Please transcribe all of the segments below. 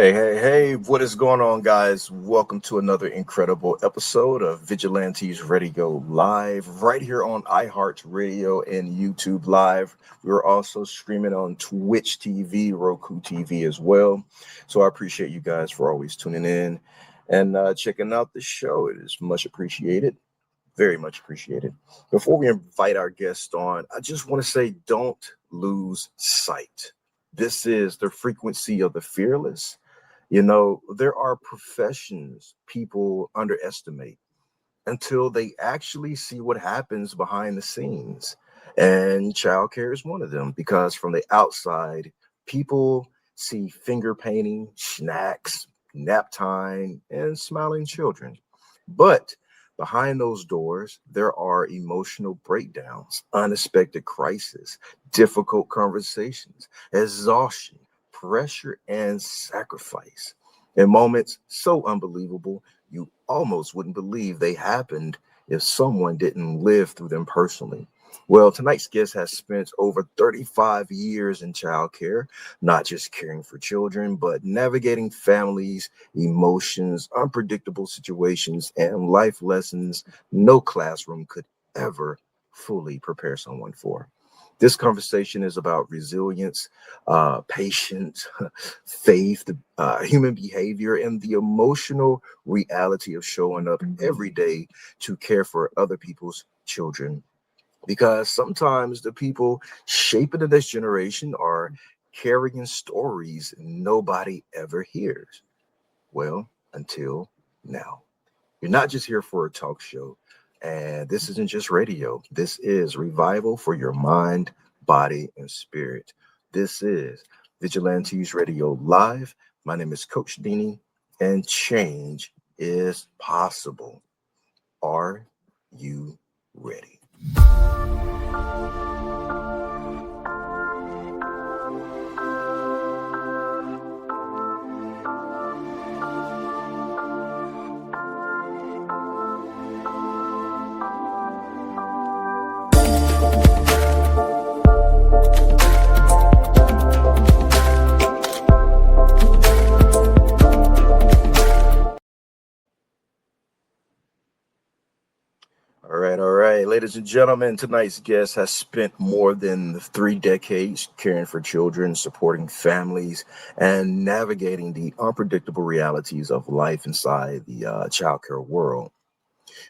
Hey, what is going on, guys? Welcome to another incredible episode of Vigilantes Radio Live, right here on iHeart Radio and YouTube Live. We're also streaming on Twitch TV, Roku TV as well. So I appreciate you guys for always tuning in and checking out the show. It is much appreciated. Very much appreciated. Before we invite our guest on, I just want to say don't lose sight. This is the frequency of the fearless. There are professions people underestimate until they actually see what happens behind the scenes. And childcare is one of them because from the outside, people see finger painting, snacks, nap time, and smiling children. But behind those doors, there are emotional breakdowns, unexpected crises, difficult conversations, exhaustion, pressure, and sacrifice. In moments so unbelievable, you almost wouldn't believe they happened if someone didn't live through them personally. Well, tonight's guest has spent over 35 years in childcare, not just caring for children, but navigating families, emotions, unpredictable situations, and life lessons no classroom could ever fully prepare someone for. This conversation is about resilience, patience, faith, human behavior, and the emotional reality of showing up every day to care for other people's children. Because sometimes the people shaping the next generation are carrying stories nobody ever hears. Well, until now. You're not just here for a talk show. And this isn't just radio. This is revival for your mind, body, and spirit. This is Vigilantes Radio Live. My name is Coach Dini, and change is possible. Are you ready? All right, ladies and gentlemen, tonight's guest has spent more than 3 decades caring for children, supporting families, and navigating the unpredictable realities of life inside the childcare world.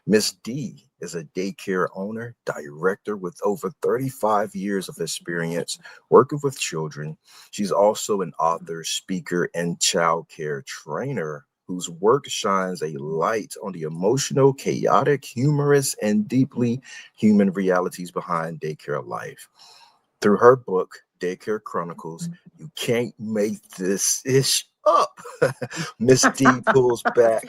Miss D is a daycare owner, director with over 35 years of experience working with children. She's also an author, speaker, and childcare trainer whose work shines a light on the emotional, chaotic, humorous, and deeply human realities behind daycare life. Through her book, Daycare Chronicles, you can't make this ish up. Miss D pulls back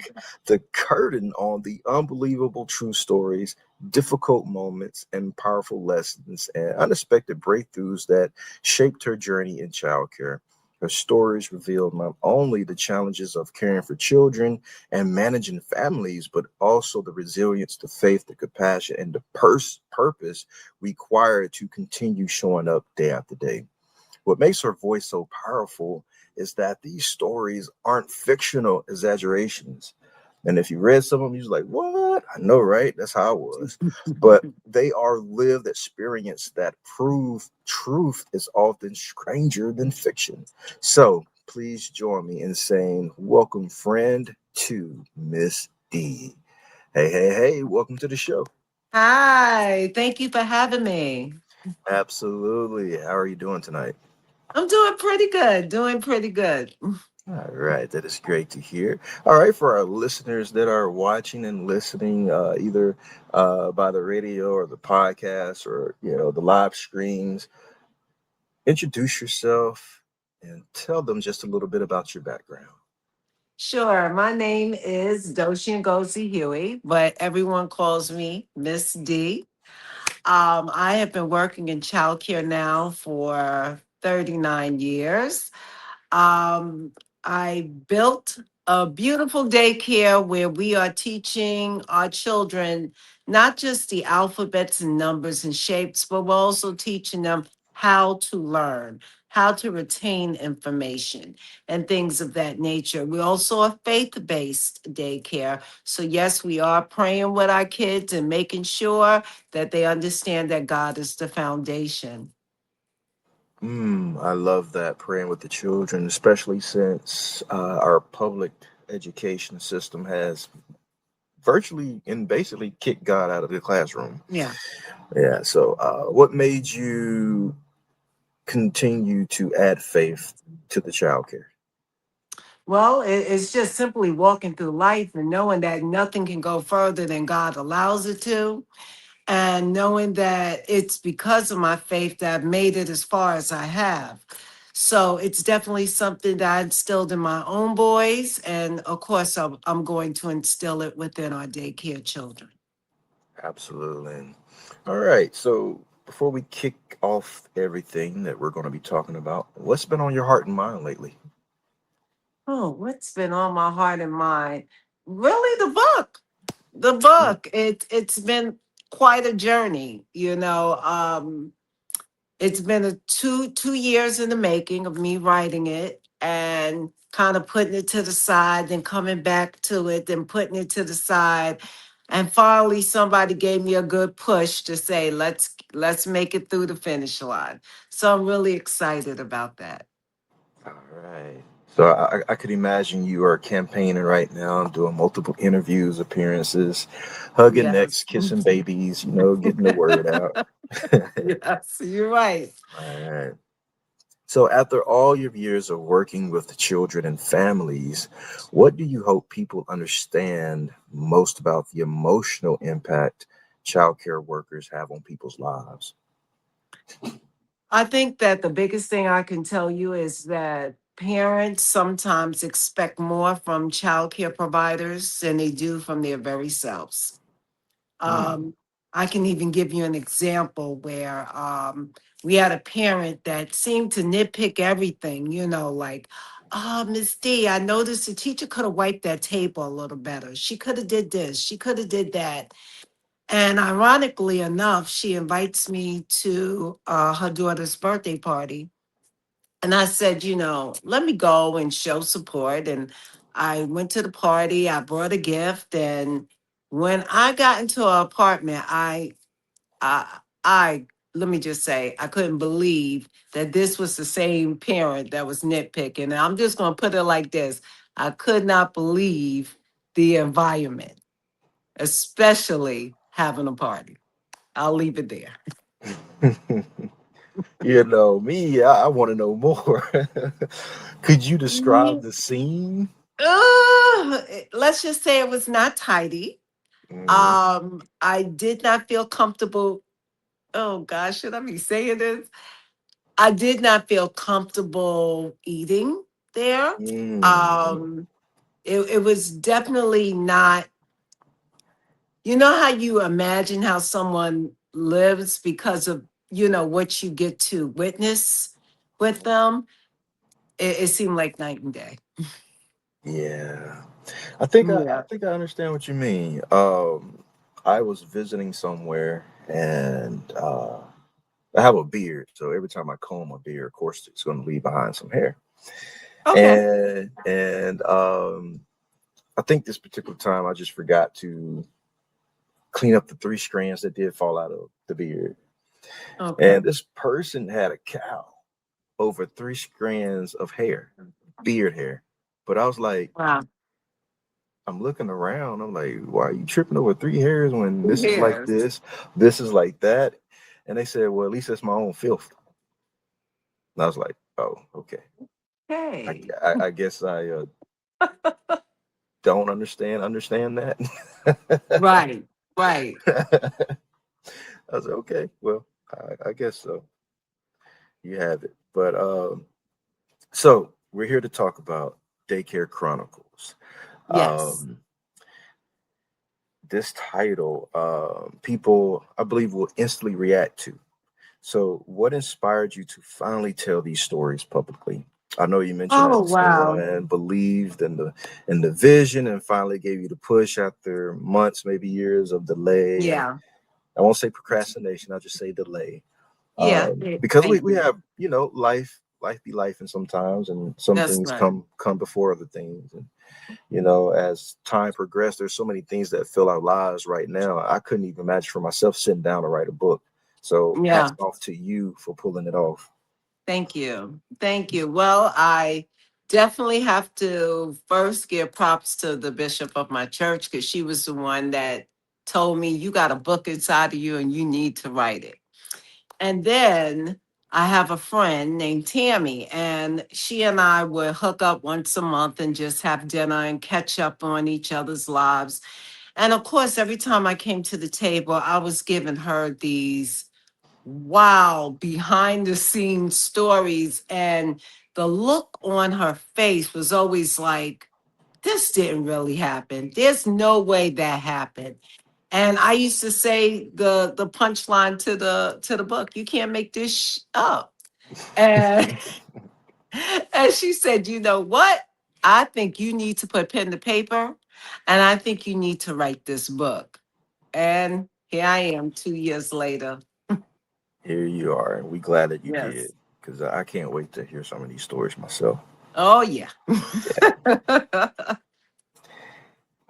the curtain on the unbelievable true stories, difficult moments, and powerful lessons and unexpected breakthroughs that shaped her journey in childcare. Her stories reveal not only the challenges of caring for children and managing families, but also the resilience, the faith, the compassion, and the purpose required to continue showing up day after day. What makes her voice so powerful is that these stories aren't fictional exaggerations. And if you read some of them, you're like, what? I know, right? That's how I was. But they are lived experience that prove truth is often stranger than fiction. So please join me in saying, welcome, friend, to Miss D. Hey, welcome to the show. Hi, thank you for having me. Absolutely. How are you doing tonight? I'm doing pretty good, doing pretty good. All right, that is great to hear. All right, for our listeners that are watching and listening, either by the radio or the podcast or the live streams, introduce yourself and tell them just a little bit about your background. Sure, my name is Dochingozi Houey, but everyone calls me Miss D. I have been working in childcare now for 39 years. Um, I built a beautiful daycare where we are teaching our children not just the alphabets and numbers and shapes, but we're also teaching them how to learn, how to retain information and things of that nature. We're also a faith-based daycare. So yes, we are praying with our kids and making sure that they understand that God is the foundation. I love that, praying with the children, especially since our public education system has virtually and basically kicked God out of the classroom. Yeah. Yeah. So, what made you continue to add faith to the childcare? Well, it's just simply walking through life and knowing that nothing can go further than God allows it to. And knowing that it's because of my faith that I've made it as far as I have. So it's definitely something that I instilled in my own boys. And of course, I'm going to instill it within our daycare children. Absolutely. All right. So, before we kick off everything that we're going to be talking about, what's been on your heart and mind lately? Oh, what's been on my heart and mind? Really, the book. The book. It's been quite a journey, you know. It's been a two years in the making of me writing it and kind of putting it to the side, then coming back to it, then putting it to the side. And finally somebody gave me a good push to say, let's make it through the finish line. So I'm really excited about that. All right. So I could imagine you are campaigning right now, doing multiple interviews, appearances, hugging Yes. necks, kissing babies, getting the word out. Yes, you're right. All right. So after all your years of working with the children and families, what do you hope people understand most about the emotional impact childcare workers have on people's lives? I think that the biggest thing I can tell you is that parents sometimes expect more from childcare providers than they do from their very selves. Hmm. Um, I can even give you an example where we had a parent that seemed to nitpick everything, like, oh, Miss D, I noticed the teacher could have wiped that table a little better. She could have did this. She could have did that. And ironically enough, she invites me to her daughter's birthday party. And I said, let me go and show support. And I went to the party, I brought a gift. And when I got into her apartment, I, let me just say, I couldn't believe that this was the same parent that was nitpicking. And I'm just going to put it like this: I could not believe the environment, especially having a party. I'll leave it there. Me, I want to know more. Could you describe Mm, the scene? let's just say it was not tidy. Hmm. I did not feel comfortable. Oh gosh, should I be saying this? I did not feel comfortable eating there. Mm. Um, it was definitely not, how you imagine how someone lives because of, what you get to witness with them. It seemed like night and day. Yeah. I Yeah. think I understand what you mean. I was visiting somewhere and I have a beard, so every time I comb my beard, of course, it's going to leave behind some hair. Okay. And I think this particular time I just forgot to clean up the three strands that did fall out of the beard. Okay. And this person had a cow over three strands of hair, beard hair. But I was like, Wow. I'm looking around. I'm like, why are you tripping over three hairs when this is like Yes. this is like that? And they said, well, at least that's my own filth. And I was like, oh, okay. I, Hey. I guess I don't understand that. Right. Right. I was like, okay, well, I guess so. You have it. But so we're here to talk about Daycare Chronicles. Yes. Um, this title, people, I believe, will instantly react to. So, what inspired you to finally tell these stories publicly? I know you mentioned Oh, that wow. someone believed in the vision and finally gave you the push after months, maybe years of delay. And Yeah. I won't say procrastination; I'll just say delay. Yeah. Because Thank we you. have life. life be life, and sometimes, and some That's things right. come before other things. And as time progressed, there's so many things that fill our lives right now. I couldn't even imagine for myself sitting down to write a book. So hats Yeah. off to you for pulling it off. Thank you. Thank you. Well, I definitely have to first give props to the bishop of my church because she was the one that told me you got a book inside of you and you need to write it. And then I have a friend named Tammy, and she and I would hook up once a month and just have dinner and catch up on each other's lives. And of course, every time I came to the table, I was giving her these wow behind the scenes stories. And the look on her face was always like, this didn't really happen. There's no way that happened. And I used to say the punchline to the book, you can't make this up. And and she said, you know what? I think you need to put pen to paper and I think you need to write this book. And here I am 2 years later. Here you are, and we glad that you did, Yes. because I can't wait to hear some of these stories myself. Oh yeah.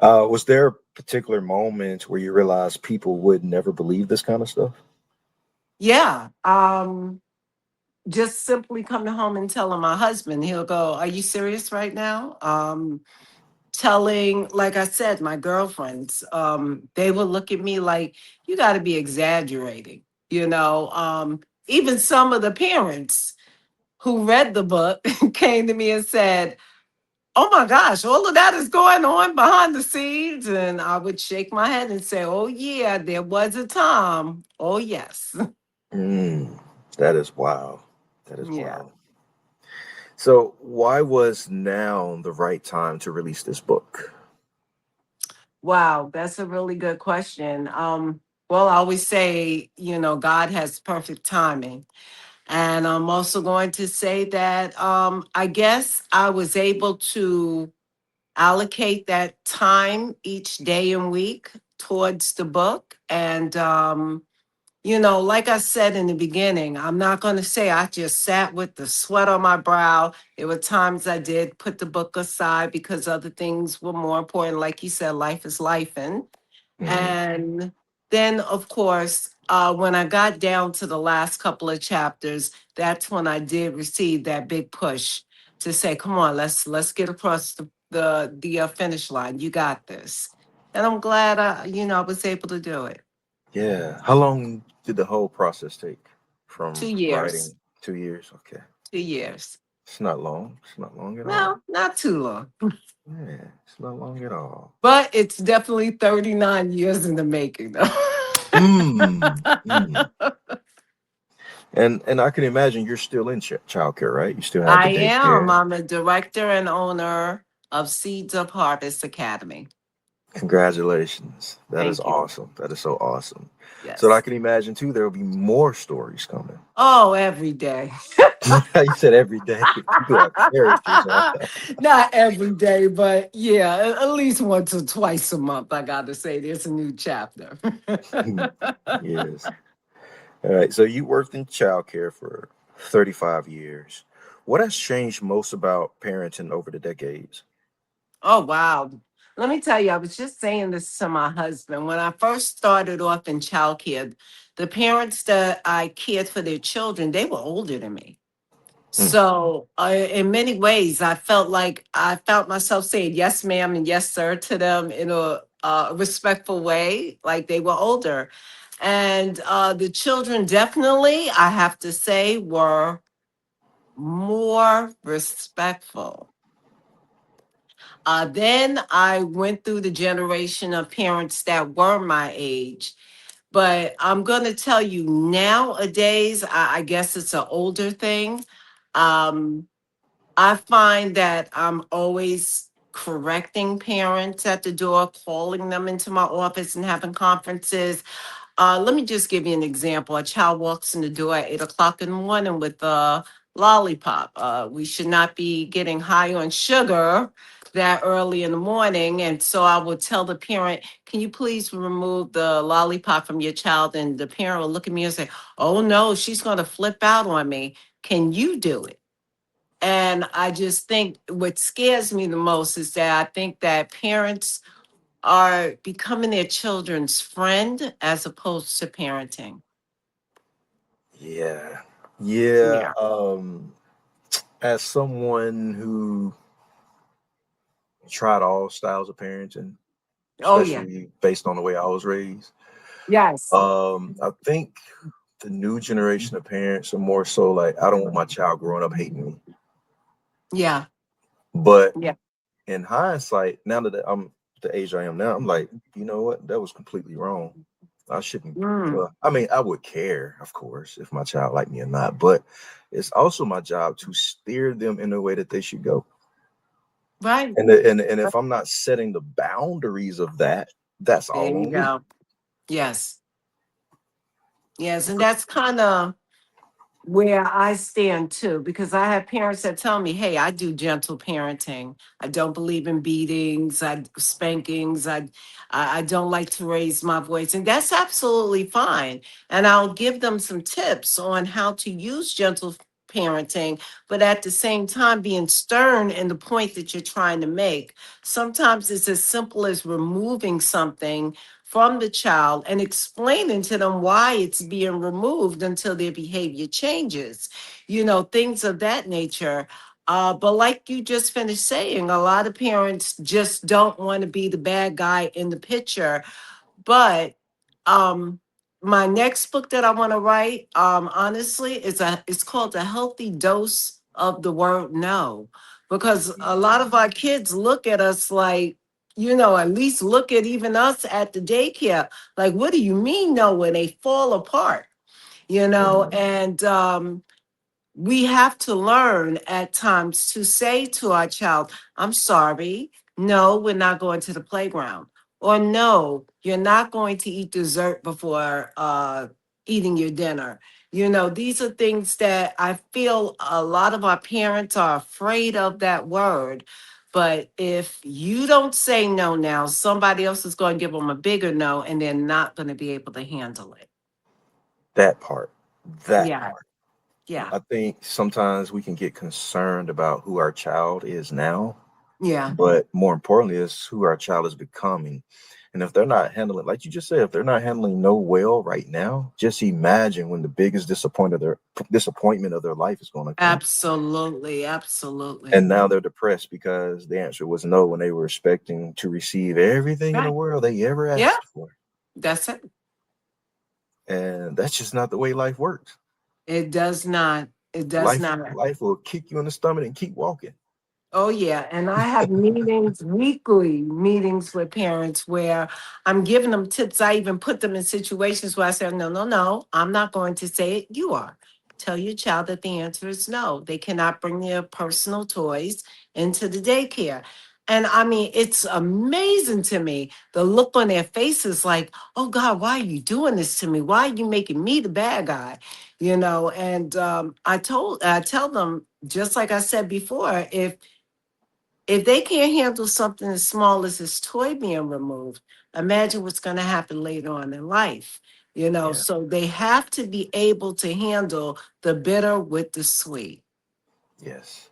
Was there a particular moment where you realized people would never believe this kind of stuff? Yeah. Just simply coming home and telling my husband, he'll go, are you serious right now? Telling, like I said, my girlfriends, they would look at me like, you got to be exaggerating. Even some of the parents who read the book came to me and said, oh my gosh, all of that is going on behind the scenes. And I would shake my head and say, oh, yeah, there was a time. Oh, yes. Mm, that is wild. That is Yeah. wild. So, why was now the right time to release this book? Wow, that's a really good question. Well, I always say, God has perfect timing. And I'm also going to say that I guess I was able to allocate that time each day and week towards the book. And like I said in the beginning, I'm not going to say I just sat with the sweat on my brow. There were times I did put the book aside because other things were more important. Like you said, life is life. Hmm. And then, of course, when I got down to the last couple of chapters, that's when I did receive that big push to say, "Come on, let's get across the finish line. You got this." And I'm glad I was able to do it. Yeah. How long did the whole process take Two from years. writing? 2 years. Okay. 2 years. It's not long. It's not long at all. No, not too long, Yeah. It's not long at all. but it's definitely 39 years in the making, though. Mm. Mm. And I can imagine you're still in childcare, right? You still have I the am. daycare. I'm a director and owner of Seeds of Harvest Academy. Congratulations. That is Thank you. awesome. That is so awesome. So I Yes. can imagine too there will be more stories coming. Oh, every day. You said every day. You have characters, huh? Not every day, but yeah, at least once or twice a month. I got to say, there's a new chapter. Yes. All right. So you worked in childcare for 35 years. What has changed most about parenting over the decades? Oh, wow. Let me tell you, I was just saying this to my husband. When I first started off in childcare, the parents that I cared for their children, they were older than me. Mm, So, in many ways, I felt like I felt myself saying yes, ma'am, and yes, sir to them in a respectful way, like they were older. And the children definitely, I have to say, were more respectful. Then I went through the generation of parents that were my age. But I'm going to tell you nowadays, I guess it's an older thing. Um, I find that I'm always correcting parents at the door, calling them into my office and having conferences. Let me just give you an example. A child walks in the door at 8 o'clock in the morning with a lollipop. We should not be getting high on sugar that early in the morning. And so I will tell the parent, can you please remove the lollipop from your child? And the parent will look at me and say, oh no, she's going to flip out on me. Can you do it? And I just think what scares me the most is that I think that parents are becoming their children's friend as opposed to parenting. Yeah. Yeah. Yeah. As someone who tried all styles of parenting, Oh, yeah. especially based on the way I was raised, Yes. I think the new generation of parents are more so like, I don't want my child growing up hating me. Yeah. But Yeah. in hindsight, now that I'm the age I am now, I'm like, you know what? That was completely wrong. I shouldn't. Mm, Well, I mean, I would care, of course, if my child liked me or not, but it's also my job to steer them in the way that they should go. right. And if I'm not setting the boundaries of that, that's There all you on me. go. Yes. Yes. And that's kind of where I stand too, because I have parents that tell me, "Hey, I do gentle parenting. I don't believe in beatings, spankings. I don't like to raise my voice," and that's absolutely fine. And I'll give them some tips on how to use gentle parenting, but at the same time, being stern in the point that you're trying to make. Sometimes it's as simple as removing something from the child and explaining to them why it's being removed until their behavior changes, things of that nature. But like you just finished saying, a lot of parents just don't want to be the bad guy in the picture. But um, my next book that I want to write, honestly, it's called A Healthy Dose of the Word No. Because a lot of our kids look at us like, at least look at even us at the daycare. Like, what do you mean no? When they fall apart, Mhm. and we have to learn at times to say to our child, "I'm sorry, no, we're not going to the playground." Or no, you're not going to eat dessert before eating your dinner. These are things that I feel a lot of our parents are afraid of that word. But if you don't say no now, somebody else is going to give them a bigger no, and they're not going to be able to handle it. That part. That Yeah, part. yeah, I think sometimes we can get concerned about who our child is now, yeah. but more importantly, is who our child is becoming. And if they're not handling, like you just said, if they're not handling no well right now, just imagine when the biggest disappointment of their life is going to come. Absolutely, And absolutely. now they're depressed because the answer was no when they were expecting to receive everything in the Right. world they ever Yeah, asked for. that's it. And that's just not the way life works. It does not. It does Life not. life will kick you in the stomach and keep walking. Oh, yeah. And I have meetings, weekly meetings with parents where I'm giving them tips. I even put them in situations where I say, "No, no, no, I'm not going to say it. You are. Tell your child that the answer is no. They cannot bring their personal toys into the daycare." And I mean, it's amazing to me the look on their faces like, "Oh God, why are you doing this to me? Why are you making me the bad guy?" And I tell them, just like I said before, if they can't handle something as small as this toy being removed, imagine what's going to happen later on in life. Yeah. So they have to be able to handle the bitter with the sweet. Yes.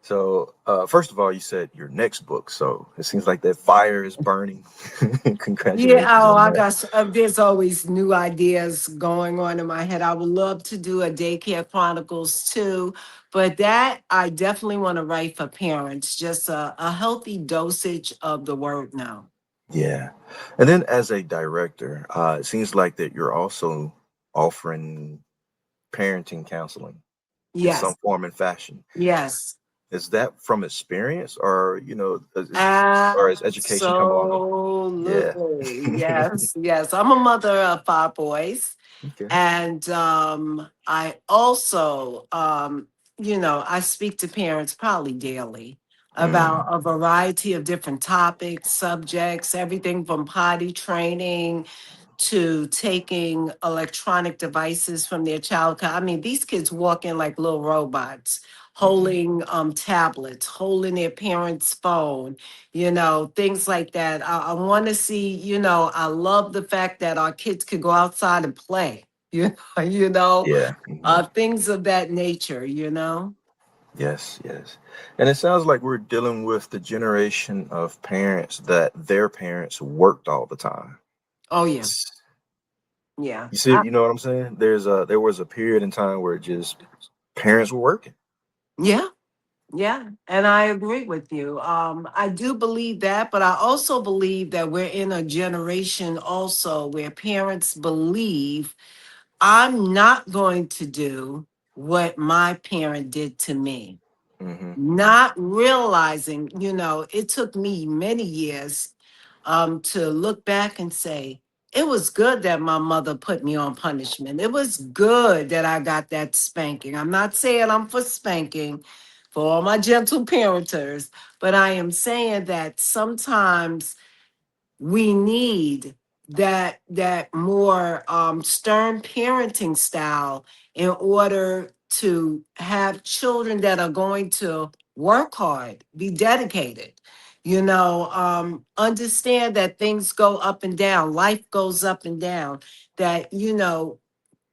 So, first of all, you said your next book. So it seems like that fire is burning. Yeah, Congratulations oh, on that. there's always new ideas going on in my head. I would love to do a Daycare Chronicles too, but that I definitely want to write for parents, just a healthy dosage of the word no. Yeah. And then as a director, it seems like that you're also offering parenting counseling in some Yes, form and fashion. yes. Is that from experience or, or has education come along? Yeah. Absolutely. Yes, yes. I'm a mother of five boys. Okay. And I also, I speak to parents probably daily about Mm, a variety of different topics, subjects, everything from potty training to taking electronic devices from their child. I mean, these kids walk in like little robots, mhm. holding tablets, holding their parents' phone, things like that. I want to see, I love the fact that our kids could go outside and play, you know, Yeah. things of that nature. Yes, yes. And it sounds like we're dealing with the generation of parents that their parents worked all the time. Oh yeah, S- yeah. You see, you know what I'm saying? There was a period in time where just parents were working. Yeah, yeah, and I agree with you. I do believe that, but I also believe that we're in a generation also where parents believe I'm not going to do what my parent did to me, Hmm. not realizing, it took me many years to look back and say, it was good that my mother put me on punishment. It was good that I got that spanking. I'm not saying I'm for spanking for all my gentle parenters, but I am saying that sometimes we need that more stern parenting style in order to have children that are going to work hard, be dedicated, understand that things go up and down, life goes up and down, that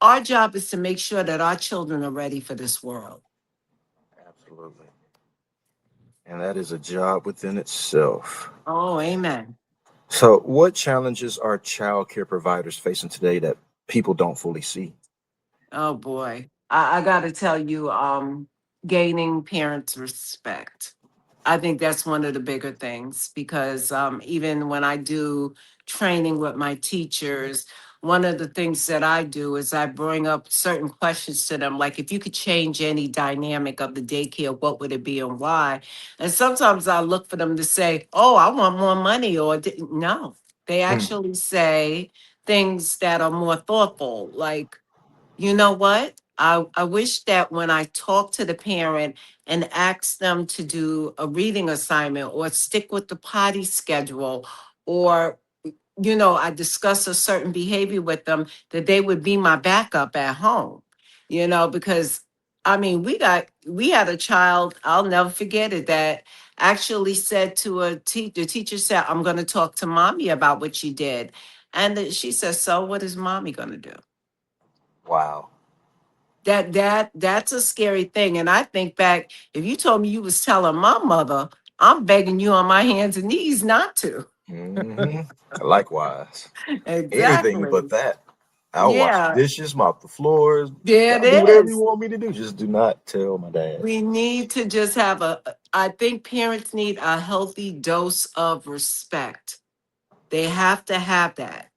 our job is to make sure that our children are ready for this world. Absolutely. And that is a job within itself. Oh, amen. So, what challenges are child care providers facing today that people don't fully see? Oh boy. I gotta tell you, gaining parents' respect. I think that's one of the bigger things because even when I do training with my teachers, one of the things that I do is I bring up certain questions to them, like if you could change any dynamic of the daycare, what would it be and why? And sometimes I look for them to say, "Oh, I want more money," or no. They Hmm. actually say things that are more thoughtful, like, you know what? I wish that when I talk to the parent and ask them to do a reading assignment or stick with the potty schedule, or, I discuss a certain behavior with them, that they would be my backup at home, because I mean, we had a child, I'll never forget it, that actually said to the teacher said, "I'm going to talk to mommy about what you did." And she said, "So what is mommy going to do?" Wow. That's a scary thing. And I think back, if you told me you was telling my mother, I'm begging you on my hands and knees not to. Hmm. Likewise. Anything but Exactly. that. I'll wash the Yeah, dishes, mop the floors. there it I'll do whatever you is. want me to do. Just do not tell my dad. We need to just have I think parents need a healthy dose of respect. They have to have that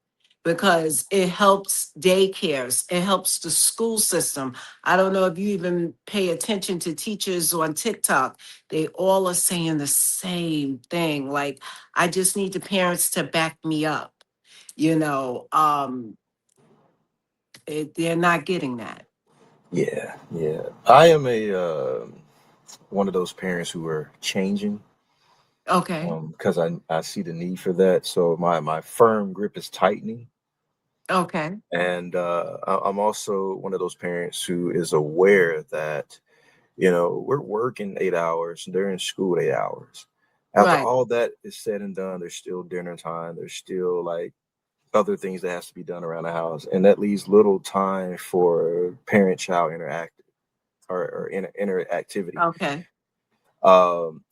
because it helps daycares, it helps the school system. I don't know if you even pay attention to teachers on TikTok. They all are saying the same thing. Like, I just need the parents to back me up. You know, they're not getting that. Yeah, yeah. I am a one of those parents who are changing Okay. because I see the need for that. So my firm grip is tightening, Okay. and I'm also one of those parents who is aware that we're working 8 hours, they're in school 8 hours. After Right. all that is said and done, there's still dinner time. There's still like other things that has to be done around the house, and that leaves little time for parent-child interact or interactivity. Okay.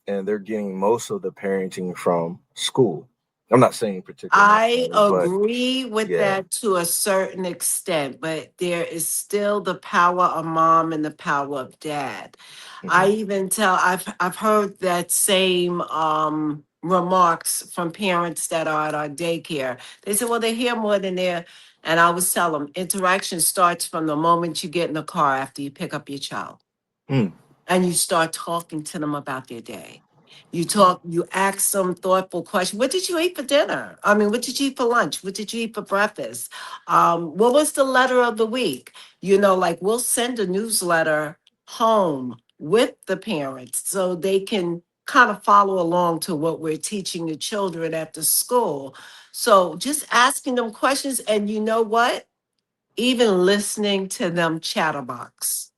And they're getting most of the parenting from school. I'm not saying particular my I family, but agree with yeah. that to a certain extent, but there is still the power of mom and the power of dad. I Hmm. even I've heard that same remarks from parents that are at our daycare. They say, well, they're here more than there. And I always tell them interaction starts from the moment you get in the car after you pick up your child Mm. and you start talking to them about their day. You ask some thoughtful question. What did you eat for dinner? I mean, what did you eat for lunch? What did you eat for breakfast? What was the letter of the week? Like we'll send a newsletter home with the parents so they can kind of follow along to what we're teaching the children at the school. So just asking them questions, and you know what? Even listening to them chatterbox,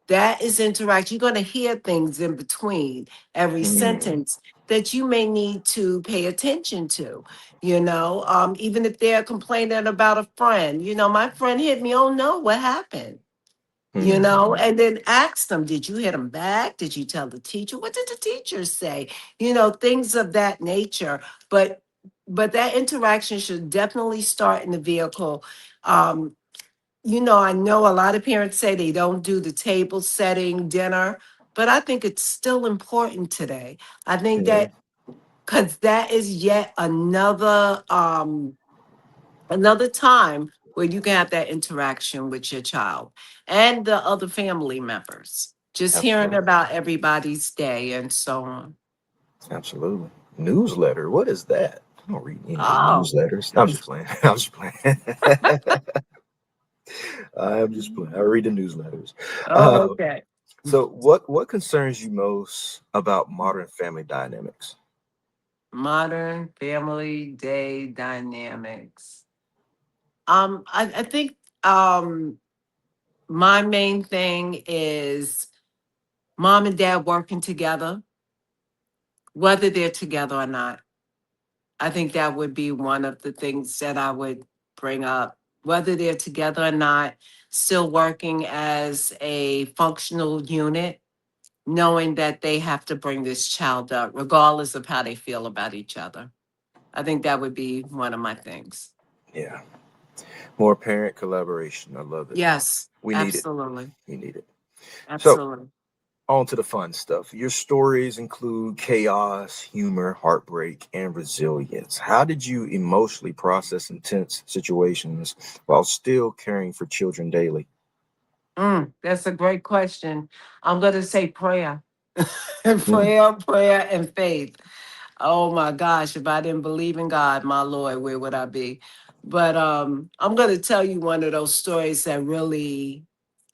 that is interaction. You're going to hear things in between every Mm. sentence that you may need to pay attention to. Even if they're complaining about a friend, my friend hit me. Oh no, what happened? Hmm. and then ask them, did you hit them back? Did you tell the teacher? What did the teacher say? Things of that nature. But that interaction should definitely start in the vehicle. Um, I know a lot of parents say they don't do the table setting dinner, but I think it's still important today. I think Yeah, that because that is yet another time where you can have that interaction with your child and the other family members. Just hearing absolutely. about everybody's day and so on. Absolutely. Newsletter. What is that? I don't read any Oh, newsletters. No, I'm just playing. I'm just playing. I'm just playing. I read the newsletters. oh, Uh, okay. so, what concerns you most about modern family dynamics? Modern family day dynamics. I think my main thing is mom and dad working together, whether they're together or not. I think that would be one of the things that I would bring up, whether they're together or not, still working as a functional unit, knowing that they have to bring this child up, regardless of how they feel about each other. I think that would be one of my things. Yeah, more parent collaboration. I love it. Yes, We need it. absolutely. We need it. So, Absolutely. on to the fun stuff. Your stories include chaos, humor, heartbreak, and resilience. How did you emotionally process intense situations while still caring for children daily? That's a great question. I'm going to say prayer. Mm, Prayer, and faith. Oh my gosh, if I didn't believe in God, my Lord, where would I be? But I'm going to tell you one of those stories that really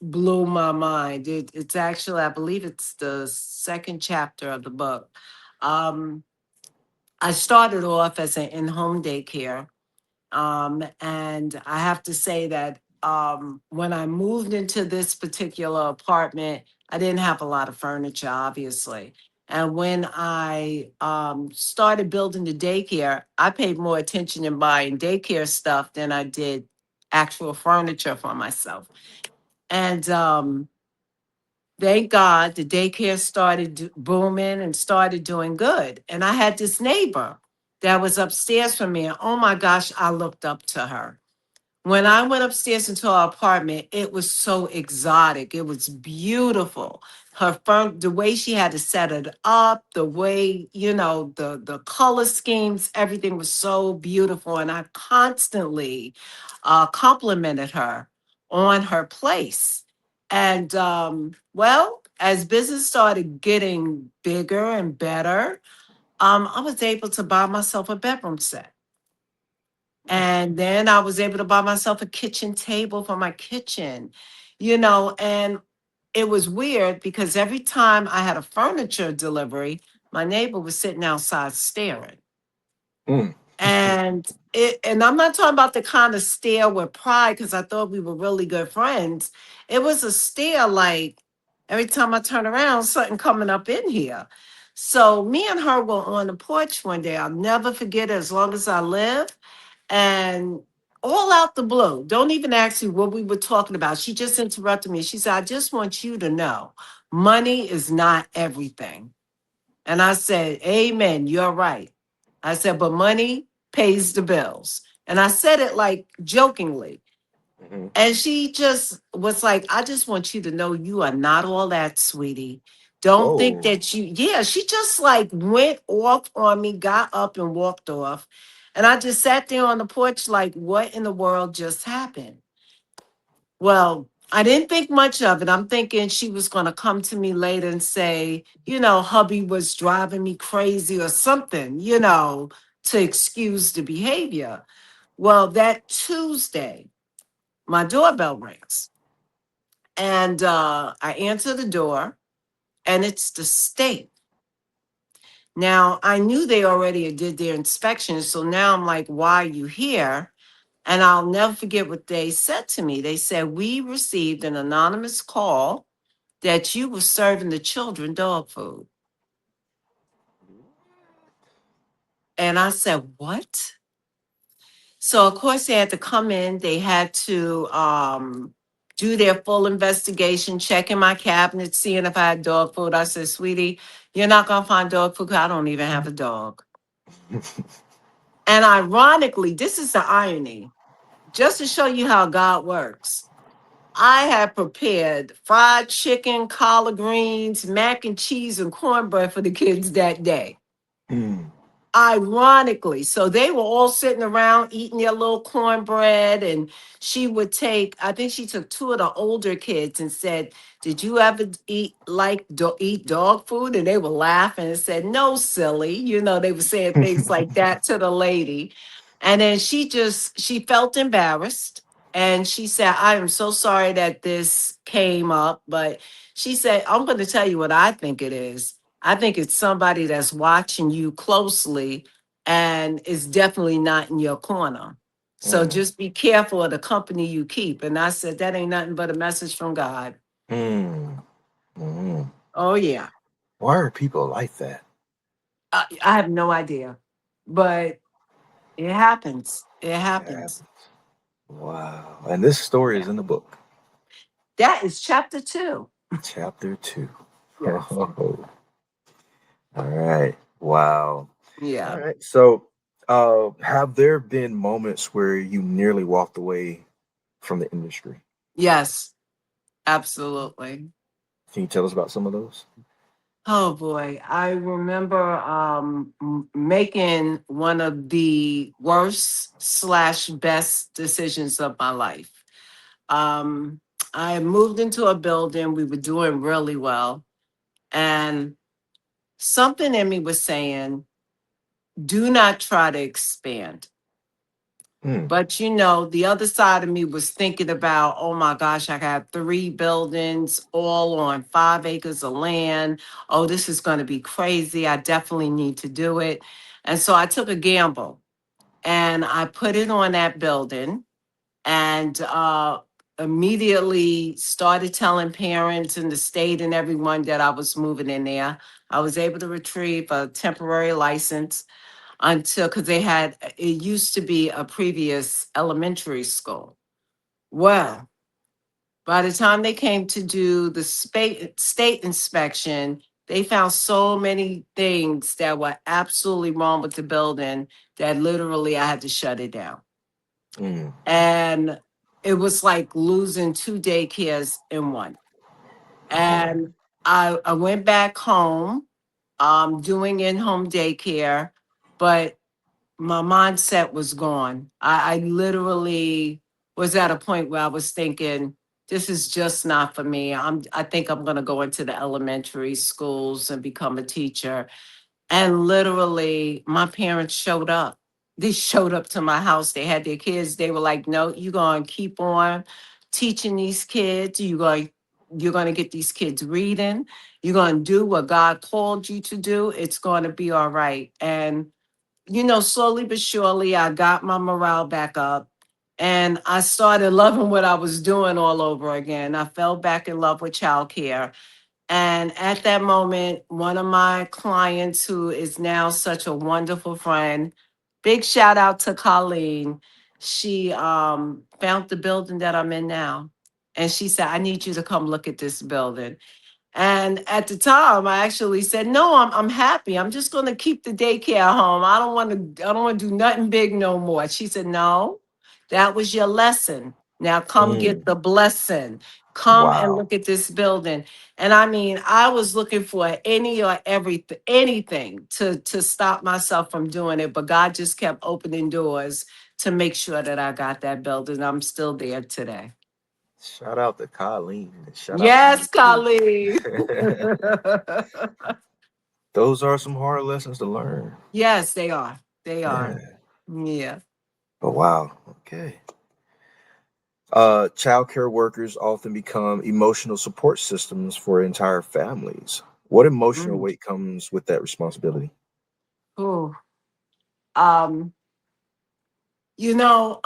blew my mind. It's actually, I believe it's the second chapter of the book. Um, I started off as an in-home daycare, and I have to say that when I moved into this particular apartment, I didn't have a lot of furniture, obviously. And when I started building the daycare, I paid more attention in buying daycare stuff than I did actual furniture for myself. And thank God the daycare started booming and started doing good. And I had this neighbor that was upstairs from me. And oh my gosh, I looked up to her. When I went upstairs into our apartment, it was so exotic. It was beautiful. The way she had to set it up, the way, the color schemes, everything was so beautiful. And I constantly complimented her on her place. And well, as business started getting bigger and better, I was able to buy myself a bedroom set. And then I was able to buy myself a kitchen table for my kitchen, and it was weird because every time I had a furniture delivery, my neighbor was sitting outside staring. mm, And I'm not talking about the kind of stare with pride because I thought we were really good friends. It was a stare like every time I turn around, something coming up in here. So me and her were on the porch one day. I'll never forget it as long as I live. And all out the blue, don't even ask me what we were talking about. She just interrupted me. She said, I just want you to know money is not everything. And I said, Amen, you're right. I said, but money pays the bills. And I said it like jokingly. mhm. And she just was like, I just want you to know you are not all that, sweetie. Don't think Whoa. that yeah, she just like went off on me, got up and walked off. And I just sat there on the porch, like, what in the world just happened? Well, I didn't think much of it. I'm thinking she was going to come to me later and say, hubby was driving me crazy or something, to excuse the behavior. Well, that Tuesday, my doorbell rings and I answer the door and it's the state. Now, I knew they already did their inspection. So now I'm like, why are you here? And I'll never forget what they said to me. They said, we received an anonymous call that you were serving the children dog food. And I said, what? So of course they had to come in. They had to do their full investigation, checking my cabinet, seeing if I had dog food. I said, sweetie, you're not going to find dog food 'cause I don't even have a dog. And ironically, this is the irony, just to show you how God works. I had prepared fried chicken, collard greens, mac and cheese, and cornbread for the kids that day. Mm. Ironically, so they were all sitting around eating their little cornbread, and she would take, I think she took two of the older kids and said, did you ever eat dog food? And they were laughing and said, no, silly. They were saying things like that to the lady. And then she felt embarrassed, and she said, I am so sorry that this came up, but she said, I'm going to tell you what I think it is. I think it's somebody that's watching you closely and is definitely not in your corner. So Mm. just be careful of the company you keep. And I said, that ain't nothing but a message from God. Mm. Mm. Oh, yeah. Why are people like that? I have no idea, but it happens. It Yeah. happens. Wow. And this story Yeah. is in the book, That is chapter 2. chapter 2. Yes. Oh, all right. Wow. All Yeah. right. So, have there been moments where you nearly walked away from the industry? Yes, absolutely. Can you tell us about some of those? Oh boy, I remember making one of the worst slash best decisions of my life. Um, I moved into a building, we were doing really well, and something in me was saying, do not try to expand. Mm. But the other side of me was thinking about, oh my gosh, I got 3 buildings all on 5 acres of land. Oh, this is going to be crazy. I definitely need to do it. And so I took a gamble and I put it on that building, and immediately started telling parents in the state and everyone that I was moving in there. I was able to retrieve a temporary license until, because it used to be a previous elementary school. Well, by the time they came to do the state inspection, they found so many things that were absolutely wrong with the building that literally I had to shut it down. Mm. And it was like losing 2 daycares in one. Oh. And I went back home, doing in-home daycare, but my mindset was gone. I literally was at a point where I was thinking, this is just not for me. I think I'm gonna go into the elementary schools and become a teacher. And literally, my parents showed up. They showed up to my house. They had their kids. They were like, no, you're gonna keep on teaching these kids. You're gonna get these kids reading. You're gonna do what God called you to do. It's gonna be all right. And slowly but surely, I got my morale back up and I started loving what I was doing all over again. I fell back in love with childcare. And at that moment, one of my clients, who is now such a wonderful friend, big shout out to Colleen, she found the building that I'm in now. And she said, I need you to come look at this building. And at the time, I actually said, "No, I'm happy. I'm just going to keep the daycare home. I don't want to do nothing big no more." She said, "No, that was your lesson. Now come get Mm. the blessing. Come and Wow. look at this building." And I mean, I was looking for any or everything, anything to stop myself from doing it, but God just kept opening doors to make sure that I got that building. I'm still there today. Shout out to Colleen. Shout out to you Yes, too. Colleen. Those are some hard lessons to learn. Yes, they are. They are. Yeah. Yeah. Oh wow. Okay. Childcare workers often become emotional support systems for entire families. What emotional Mm. weight comes with that responsibility? Ooh. Um, you know,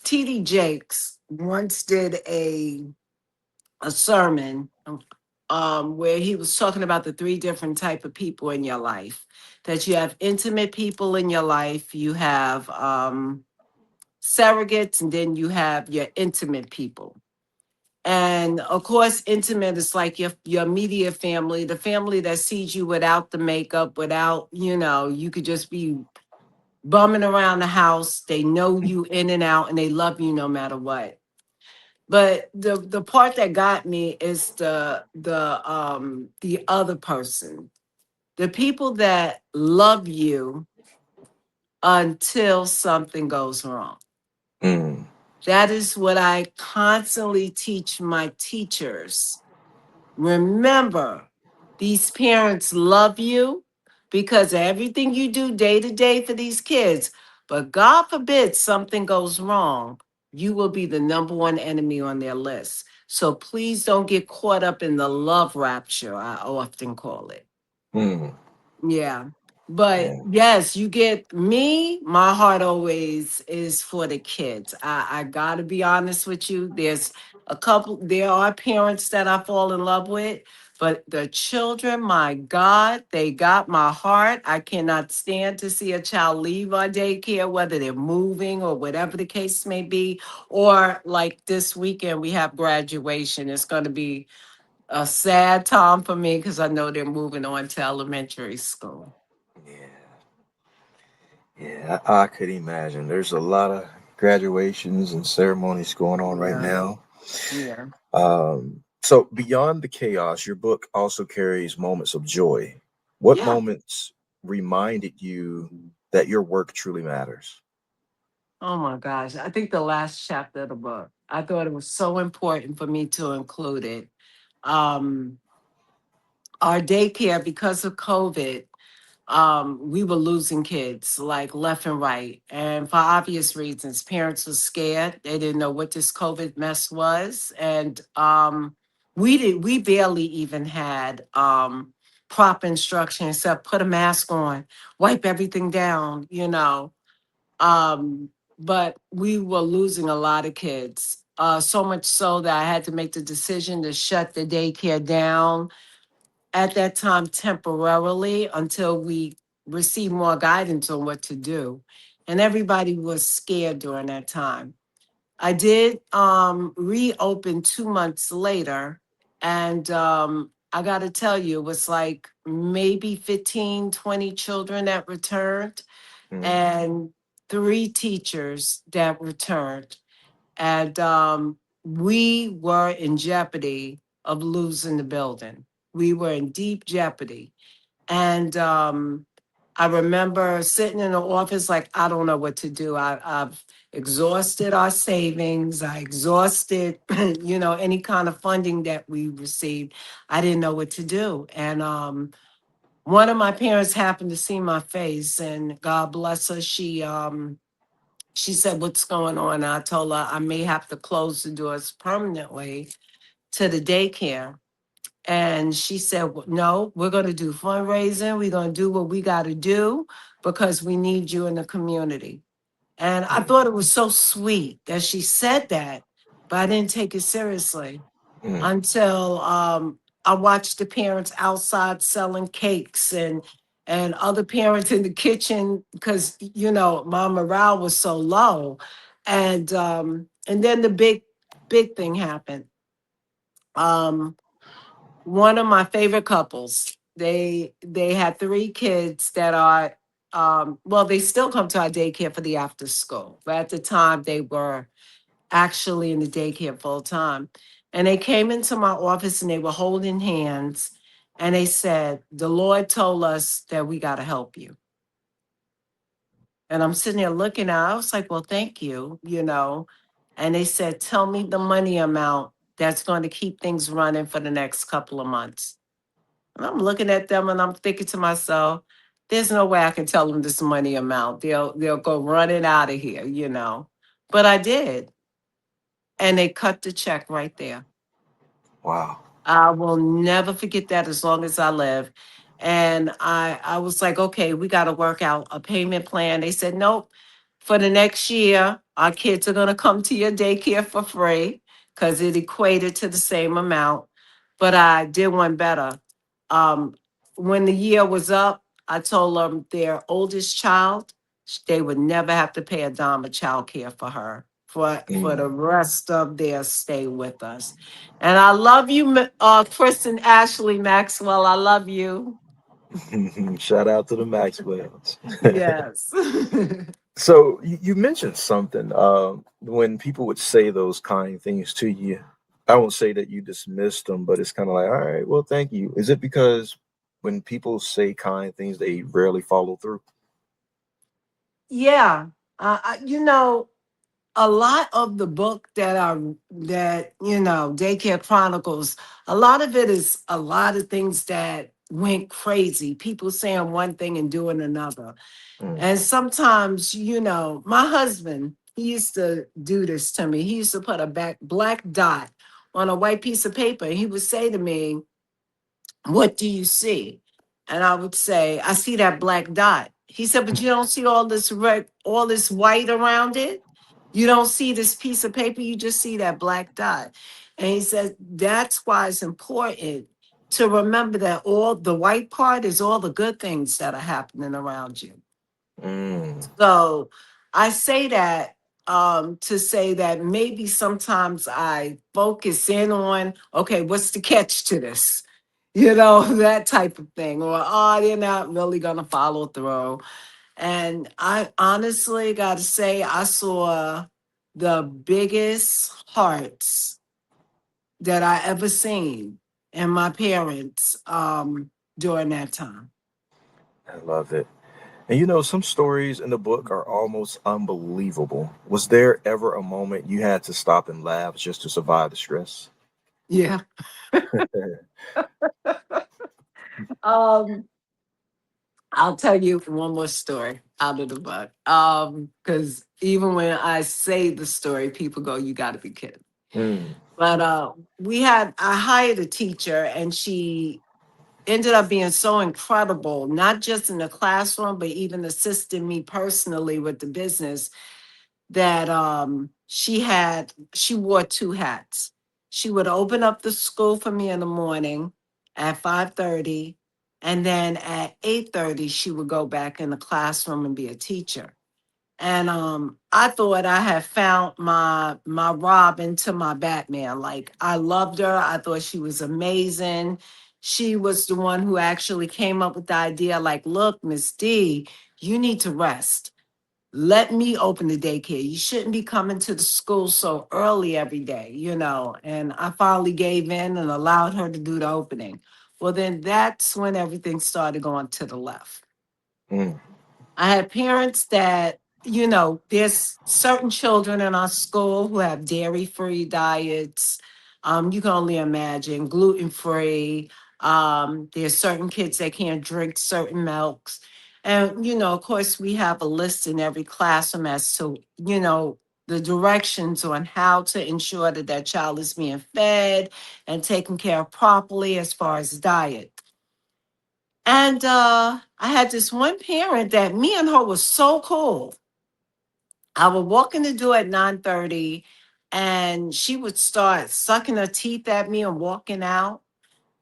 TD Jakes once did a sermon where he was talking about the 3 different type of people in your life. That you have intimate people in your life, you have surrogates, and then you have your intimate people. And of course, intimate is like your immediate family, the family that sees you without the makeup, without, you could just be bumming around the house. They know you in and out and they love you no matter what. But the part that got me is the other person. The people that love you until something goes wrong. Mm. That is what I constantly teach my teachers. Remember, these parents love you because of everything you do day to day for these kids. But God forbid something goes wrong, you will be the number one enemy on their list. So please don't get caught up in the love rapture, I often call it. Mm. Yeah. But Yeah. yes, you get me, my heart always is for the kids. I gotta be honest with you. There are parents that I fall in love with, but the children, my God, they got my heart. I cannot stand to see a child leave our daycare, whether they're moving or whatever the case may be. Or like this weekend, we have graduation. It's gonna be a sad time for me because I know they're moving on to elementary school. Yeah. Yeah. I could imagine. There's a lot of graduations and ceremonies going on right Yeah, now. yeah, So beyond the chaos, your book also carries moments of joy. What yeah. moments reminded you that your work truly matters? Oh my gosh. I think the last chapter of the book, I thought it was so important for me to include it. Um, our daycare, because of COVID, we were losing kids like left and right. And for obvious reasons, parents were scared. They didn't know what this COVID mess was. And we barely even had proper instruction except put a mask on, wipe everything down. But we were losing a lot of kids. So much so that I had to make the decision to shut the daycare down at that time temporarily until we received more guidance on what to do. And everybody was scared during that time. I did reopen 2 months later, and I got to tell you, it was like maybe 15, 20 children that returned Mm. and three teachers that returned. And we were in jeopardy of losing the building. We were in deep jeopardy. And I remember sitting in the office like, I don't know what to do. I've exhausted our savings. I exhausted, any kind of funding that we received. I didn't know what to do. And one of my parents happened to see my face, and God bless her. She said, "What's going on?" I told her I may have to close the doors permanently to the daycare. And she said, "Well, no, we're going to do fundraising. We're going to do what we got to do because we need you in the community." And I Mm. thought it was so sweet that she said that, but I didn't take it seriously Mm. until I watched the parents outside selling cakes and other parents in the kitchen because my morale was so low, and then the big thing happened. Um, One of my favorite couples, they had three kids that are well, they still come to our daycare for the after school, but at the time they were actually in the daycare full time. And they came into my office and they were holding hands and they said, "The Lord told us that we got to help you." And I'm sitting there looking at it, I was like, "Well, thank you." And they said, "Tell me the money amount that's going to keep things running for the next couple of months." And I'm looking at them and I'm thinking to myself, there's no way I can tell them this money amount. They'll go running out of here. But I did. And they cut the check right there. Wow. I will never forget that as long as I live. And I was like, okay, we got to work out a payment plan. They said, nope, for the next year, our kids are going to come to your daycare for free because it equated to the same amount. But I did one better. Um, when the year was up, I told them their oldest child, they would never have to pay a dime of child care for her. for the Mm. rest of their stay with us. And I love you, Chris and Ashley Maxwell. I love you. Shout out to the Maxwells. Yes. So you mentioned something when people would say those kind things to you. I won't say that you dismissed them, but it's kind of like, all right, well, thank you. Is it because when people say kind things, they rarely follow through? Yeah. You know, a lot of the book that Daycare Chronicles, a lot of it is a lot of things that went crazy. People saying one thing and doing another. Mm, And sometimes, my husband, he used to do this to me. He used to put a black dot on a white piece of paper. And he would say to me, "What do you see?" And I would say, "I see that black dot." He said, "But you don't see all this red, all this white around it. You don't see this piece of paper. You just see that black dot." And he said, "That's why it's important to remember that all the white part is all the good things that are happening around you." mm, So I say that to say that maybe sometimes I focus in on, okay, what's the catch to this? That type of thing. Or, oh, they're not really going to follow through. And I honestly got to say, I saw the biggest hearts that I ever seen in my parents during that time. I love it. And some stories in the book are almost unbelievable. Was there ever a moment you had to stop and laugh just to survive the stress? Yeah. Um, I'll tell you one more story out of the book. Because even when I say the story, people go, "You got to be kidding." Mm, But I hired a teacher, and she ended up being so incredible, not just in the classroom, but even assisting me personally with the business, that she wore two hats. She would open up the school for me in the morning at 5:30, and then at 8:30 she would go back in the classroom and be a teacher. And I thought I had found my Robin to my Batman. Like, I loved her. I thought she was amazing. She was the one who actually came up with the idea, like, "Look, Miss D, you need to rest. Let me open the daycare. You shouldn't be coming to the school so early every day." And I finally gave in and allowed her to do the opening. Well, then that's when everything started going to the left. mm, I had parents that, there's certain children in our school who have dairy-free diets. You can only imagine gluten-free. There's certain kids that can't drink certain milks. And, of course, we have a list in every classroom as to, the directions on how to ensure that that child is being fed and taken care of properly as far as diet. And I had this one parent that me and her was so cool. I would walk in the door at 9:30, and she would start sucking her teeth at me and walking out.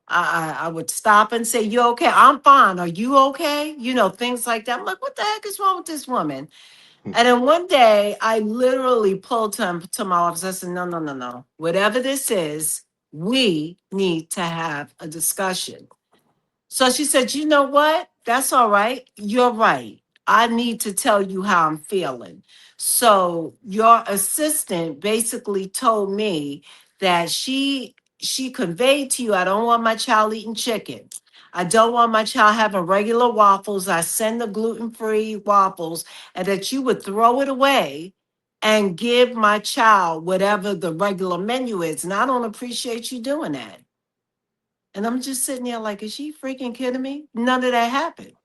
I would stop and say, "You okay?" "I'm fine. Are you okay?" Things like that. I'm like, "What the heck is wrong with this woman?" mm, And then one day I literally pulled him to my office. I said, "No, no, no, no. Whatever this is, we need to have a discussion." So she said, "You know what? That's all right. You're right. I need to tell you how I'm feeling." So your assistant basically told me that she conveyed to you, "I don't want my child eating chicken. I don't want my child having regular waffles. I send the gluten-free waffles, and that you would throw it away and give my child whatever the regular menu is. And I don't appreciate you doing that." And I'm just sitting there like, is she freaking kidding me? None of that happened.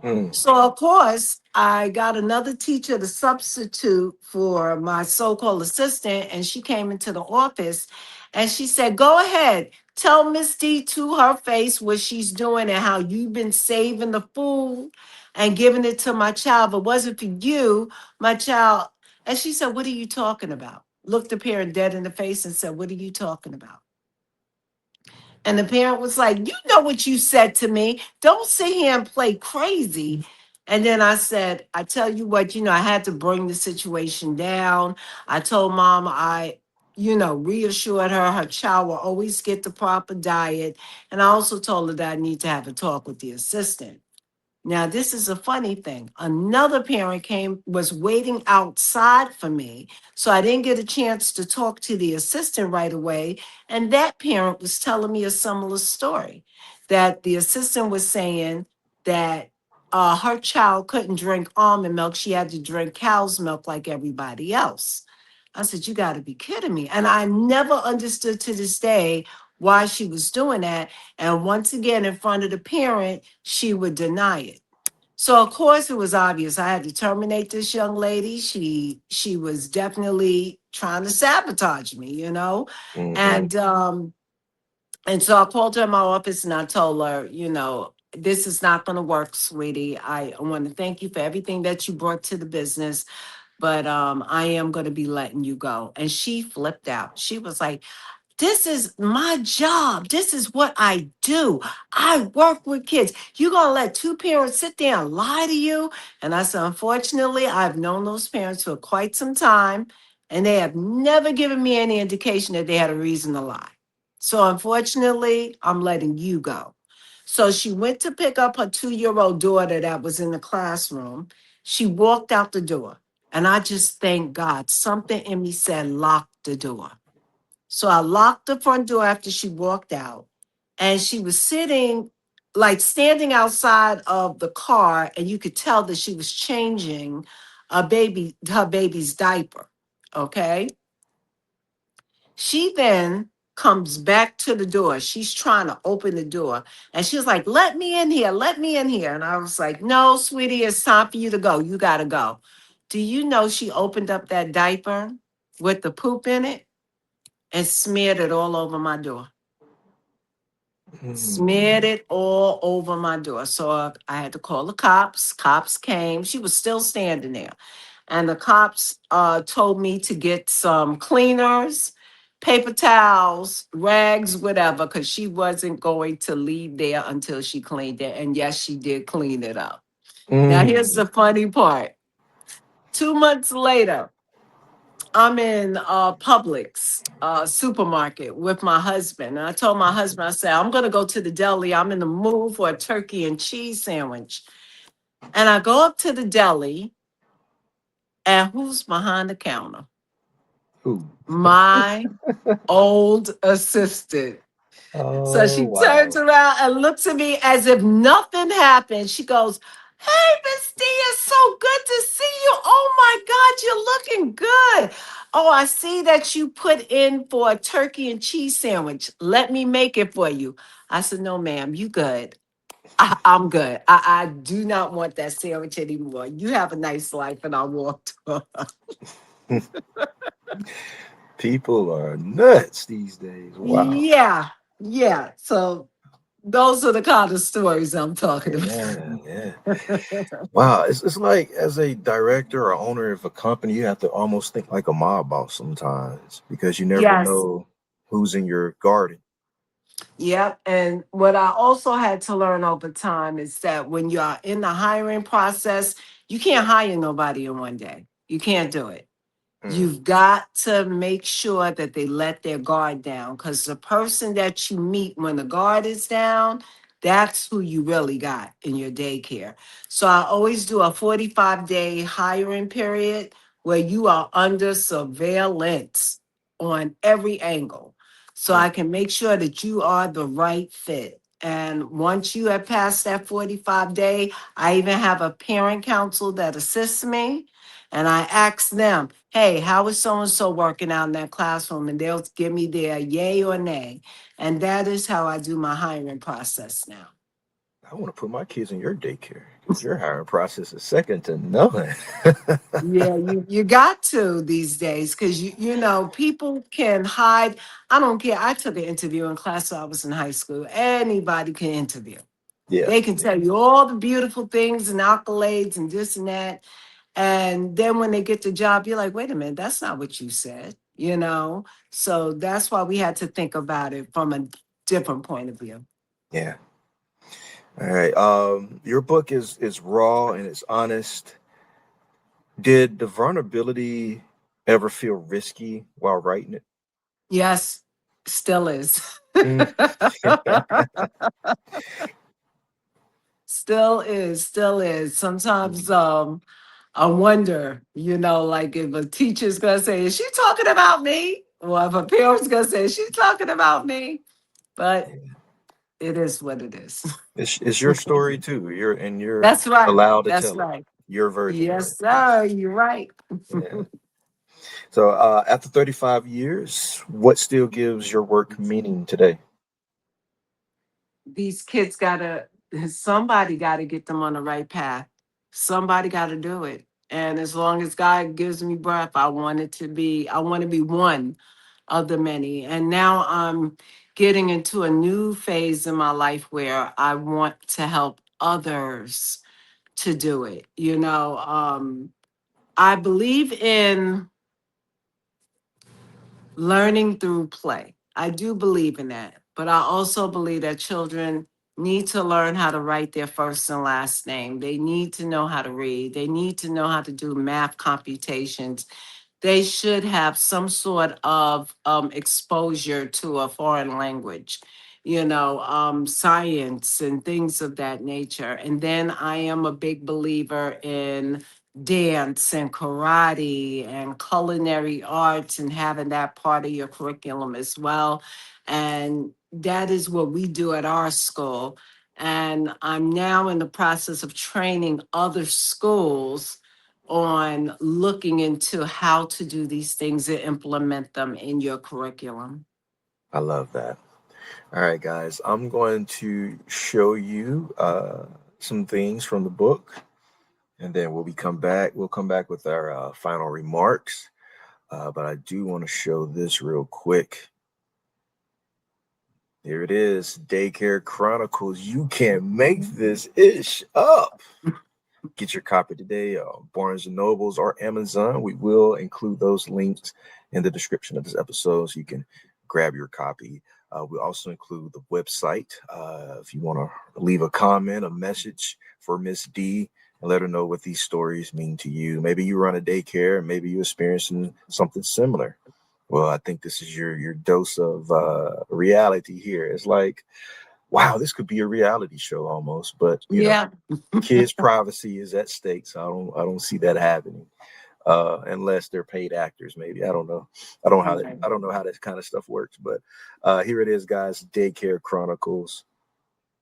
mm. So, of course, I got another teacher to substitute for my so called assistant. And she came into the office and she said, "Go ahead, tell Miss D to her face what she's doing and how you've been saving the food and giving it to my child. If it wasn't for you, my child." And she said, "What are you talking about?" Looked the parent dead in the face and said, "What are you talking about?" And the parent was like, "You know what you said to me. Don't sit here and play crazy." And then I said, I tell you what, I had to bring the situation down. I told mom reassured her child will always get the proper diet. And I also told her that I need to have a talk with the assistant. Now, this is a funny thing. Another parent was waiting outside for me. So I didn't get a chance to talk to the assistant right away. And that parent was telling me a similar story, that the assistant was saying that her child couldn't drink almond milk. She had to drink cow's milk like everybody else. I said, you got to be kidding me. And I never understood to this day why she was doing that. And once again, in front of the parent, she would deny it. So of course it was obvious I had to terminate this young lady. She was definitely trying to sabotage me, Mm-hmm. And so I called her in my office and I told her, this is not going to work, sweetie. I want to thank you for everything that you brought to the business, but I am going to be letting you go. And she flipped out. She was like, this is my job. This is what I do. I work with kids. You gonna let two parents sit there and lie to you? And I said, unfortunately, I've known those parents for quite some time, and they have never given me any indication that they had a reason to lie. So unfortunately, I'm letting you go. So she went to pick up her 2-year-old daughter that was in the classroom. She walked out the door, and I just thank God something in me said, lock the door. So I locked the front door after she walked out, and she was sitting, like standing outside of the car, and you could tell that she was changing her baby's diaper. Okay. She then comes back to the door. She's trying to open the door, and she was like, let me in here, let me in here. And I was like, no, sweetie, it's time for you to go. You got to go. Do you know she opened up that diaper with the poop in it and smeared it all over my door? Smeared it all over my door. So I had to call the cops. Cops came. She was still standing there. And the cops told me to get some cleaners, paper towels, rags, whatever, because she wasn't going to leave there until she cleaned it. And yes, she did clean it up. Now, here's Mm. the funny part. 2 months later, I'm in Publix supermarket with my husband. And I told my husband, I said, I'm going to go to the deli. I'm in the mood for a turkey and cheese sandwich. And I go up to the deli, and who's behind the counter? Ooh. My old assistant. So Oh, she turns wow. around and looks at me as if nothing happened. She goes, hey, Miss D, it's so good to see you. Oh my God, you're looking good. Oh, I see that you put in for a turkey and cheese sandwich. Let me make it for you. I said, no, ma'am, you good. I'm good. I do not want that sandwich anymore. You have a nice life. And I walked off. People are nuts these days. Wow. Yeah. Yeah. So those are the kind of stories I'm talking Yeah, yeah. about. Wow. It's like as a director or owner of a company, you have to almost think like a mob boss sometimes because you never Yes. know who's in your garden. Yep. And what I also had to learn over time is that when you're in the hiring process, you can't hire nobody in one day. You can't do it. Mm, You've got to make sure that they let their guard down, because the person that you meet when the guard is down, that's who you really got in your daycare. So I always do a 45-day hiring period where you are under surveillance on every angle. So mm, I can make sure that you are the right fit. And once you have passed that 45-day, I even have a parent council that assists me. And I ask them, hey, how is so and so working out in that classroom? And they'll give me their yay or nay. And that is how I do my hiring process now. I want to put my kids in your daycare because your hiring process is second to none. Yeah, you got to these days, because people can hide. I don't care. I took an interview in class when I was in high school. Anybody can interview. Yeah, They can yeah, tell you all the beautiful things and accolades and this and that. And then when they get the job, you're like, wait a minute, that's not what you said. So that's why we had to think about it from a different point of view. yeah. All right. Your book is raw and it's honest. Did the vulnerability ever feel risky while writing it? Yes, still is. Mm. Still is, still is. Sometimes I wonder, like if a teacher's gonna say, is she talking about me? Or if a parent's gonna say, is she talking about me? But it is what it is. It's your story too. You're That's right. allowed to That's tell it. right. Your version of Yes, it. sir. You're right. Yeah. So after 35 years, what still gives your work meaning today? These kids somebody gotta get them on the right path. Somebody gotta do it. And as long as God gives me breath, I want to be one of the many. And now I'm getting into a new phase in my life where I want to help others to do it. I believe in learning through play. I do believe in that. But I also believe that children need to learn how to write their first and last name. They need to know how to read. They need to know how to do math computations. They should have some sort of exposure to a foreign language, science and things of that nature. And then I am a big believer in dance and karate and culinary arts and having that part of your curriculum as well. And that is what we do at our school. And I'm now in the process of training other schools on looking into how to do these things and implement them in your curriculum. I love that. All right, guys, I'm going to show you some things from the book, and then we'll come back with our final remarks. But I do want to show this real quick. Here it is, Daycare Chronicles. You can't make this ish up. Get your copy today, Barnes & Nobles or Amazon. We will include those links in the description of this episode so you can grab your copy. We also include the website. If you want to leave a comment, a message for Miss D, and let her know what these stories mean to you. Maybe you run a daycare, maybe you're experiencing something similar. Well, I think this is your dose of reality here. It's like, wow, this could be a reality show almost, but you know, kids' privacy is at stake, so I don't see that happening unless they're paid actors. Maybe I don't know. I don't know how that kind of stuff works. But here it is, guys. Daycare Chronicles.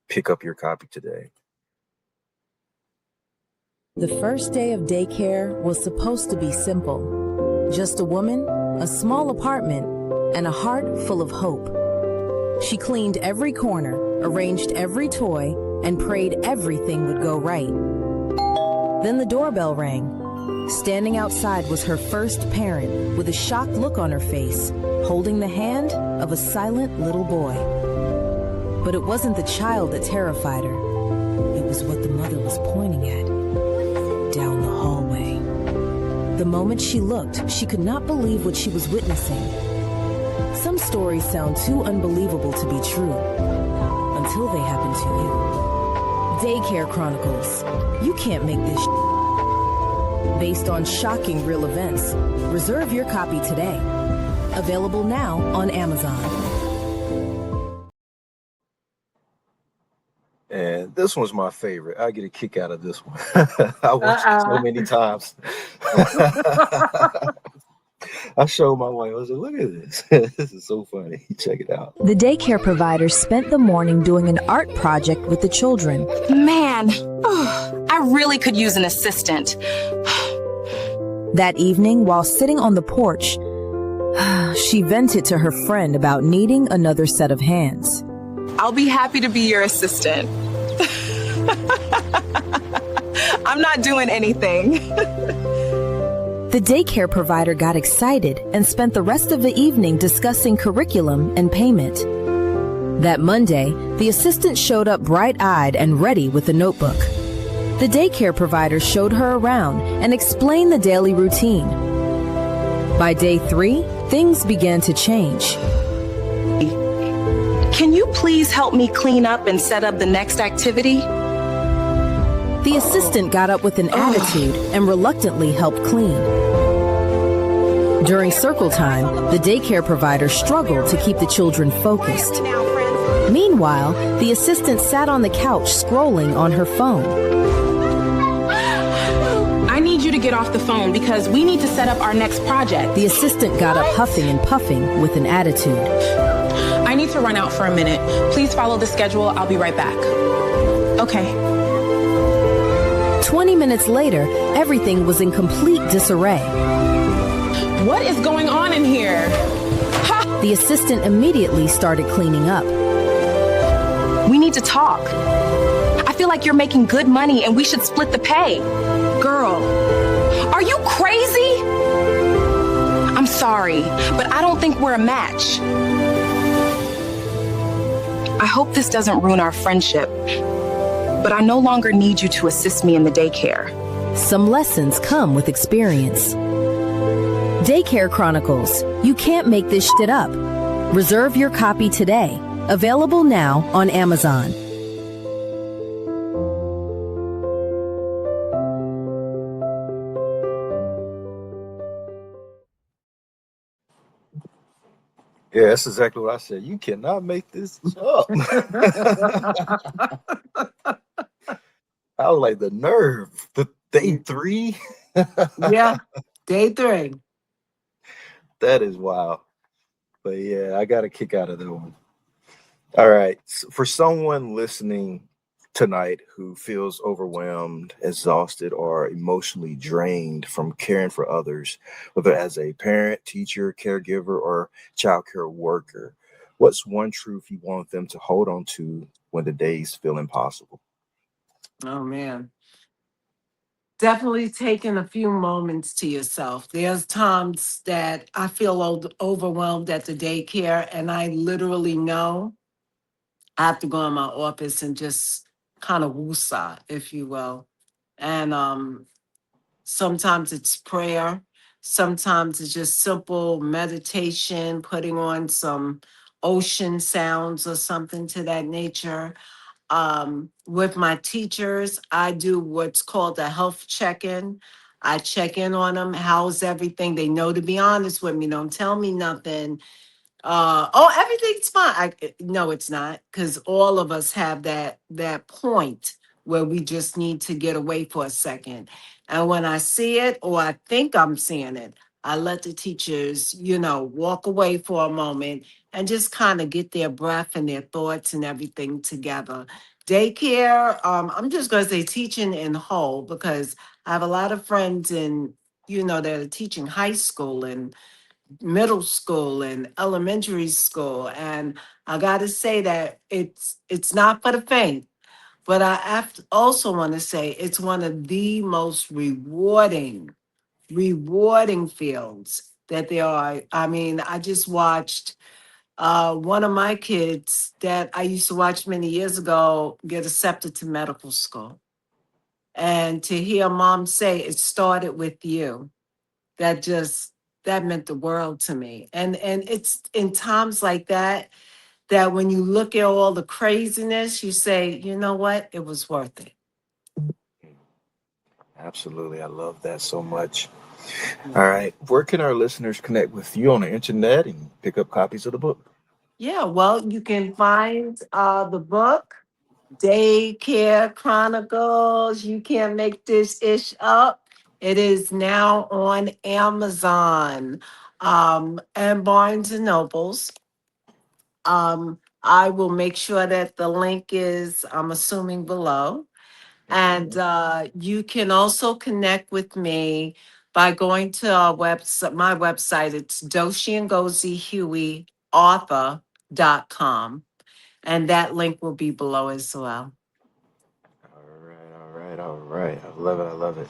Pick up your copy today. The first day of daycare was supposed to be simple. Just a woman, a small apartment, and a heart full of hope. She cleaned every corner, arranged every toy, and prayed everything would go right. Then the doorbell rang. Standing outside was her first parent, with a shocked look on her face, holding the hand of a silent little boy. But it wasn't the child that terrified her. It was what the mother was pointing at, down the hallway. The moment she looked, she could not believe what she was witnessing. Some stories sound too unbelievable to be true, until they happen to you. Daycare Chronicles. You can't make this based on shocking real events. Reserve your copy today. Available now on Amazon. And this one's my favorite. I get a kick out of this one. I watched it so many times. I showed my wife. I was like, look at this. This is so funny. Check it out. The daycare provider spent the morning doing an art project with the children. Man, I really could use an assistant. That evening, while sitting on the porch, she vented to her friend about needing another set of hands. I'll be happy to be your assistant. I'm not doing anything. The daycare provider got excited and spent the rest of the evening discussing curriculum and payment. That Monday, the assistant showed up bright-eyed and ready with a notebook. The daycare provider showed her around and explained the daily routine. By day 3, things began to change. Can you please help me clean up and set up the next activity? The assistant got up with an attitude and reluctantly helped clean. During circle time, the daycare provider struggled to keep the children focused. Meanwhile, the assistant sat on the couch scrolling on her phone. I need you to get off the phone because we need to set up our next project. The assistant got up huffing and puffing with an attitude. I need to run out for a minute. Please follow the schedule. I'll be right back. Okay. 20 minutes later, everything was in complete disarray. What is going on in here? Ha! The assistant immediately started cleaning up. We need to talk. I feel like you're making good money and we should split the pay. Girl, are you crazy? I'm sorry, but I don't think we're a match. I hope this doesn't ruin our friendship, but I no longer need you to assist me in the daycare. Some lessons come with experience. Daycare Chronicles. You can't make this shit up. Reserve your copy today. Available now on Amazon. Yeah, that's exactly what I said. You cannot make this up. I was like, the nerve. The day 3. Yeah, day 3. That is wild. But yeah, I got a kick out of that one. All right. So for someone listening tonight who feels overwhelmed, exhausted, or emotionally drained from caring for others, whether as a parent, teacher, caregiver, or childcare worker, what's one truth you want them to hold on to when the days feel impossible? Oh, man. Definitely taking a few moments to yourself. There's times that I feel overwhelmed at the daycare, and I literally know I have to go in my office and just kind of woosah, if you will. And sometimes it's prayer. Sometimes it's just simple meditation, putting on some ocean sounds or something to that nature. With my teachers, I do what's called a health check-in. I check in on them. How's everything? They know to be honest with me. Don't tell me nothing. Oh, everything's fine. No, it's not, because all of us have that point where we just need to get away for a second. And when I see it, or I think I'm seeing it, I let the teachers, walk away for a moment and just kind of get their breath and their thoughts and everything together. Daycare, I'm just going to say teaching in whole, because I have a lot of friends that are teaching high school and middle school and elementary school, and I got to say that it's not for the faint. But I also want to say it's one of the most rewarding fields that there are. I mean, I just watched one of my kids that I used to watch many years ago get accepted to medical school, and to hear mom say it started with you, that meant the world to me. And it's in times like that when you look at all the craziness, you say, you know what, it was worth it. Absolutely. I love that so much. All right. Where can our listeners connect with you on the internet and pick up copies of the book? Yeah, well, you can find the book, Daycare Chronicles. You can't make this ish up. It is now on Amazon and Barnes and Nobles. I will make sure that the link is, I'm assuming, below. And you can also connect with me by going to our website, my website. It's Dochingozi.com. And that link will be below as well. All right. I love it.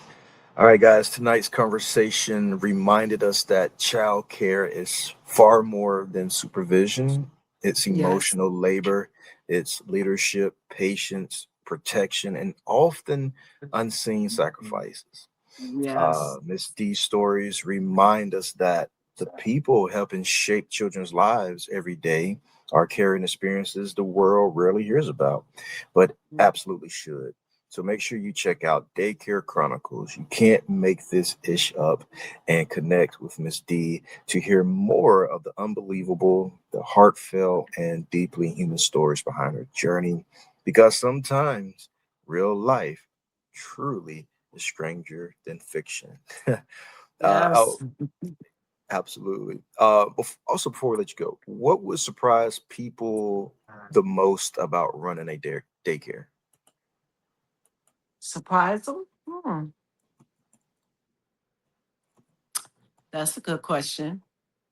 All right, guys, tonight's conversation reminded us that child care is far more than supervision. It's emotional labor, it's leadership, patience, protection, and often unseen sacrifices. Yes. Miss D's stories remind us that the people helping shape children's lives every day Our caring experiences the world rarely hears about, but absolutely should. So make sure you check out Daycare Chronicles. You can't make this ish up, and connect with Miss D to hear more of the unbelievable, the heartfelt, and deeply human stories behind her journey. Because sometimes real life truly is stranger than fiction. Yes. Oh, absolutely. Also, before we let you go, what would surprise people the most about running a daycare? Surprise them? That's a good question.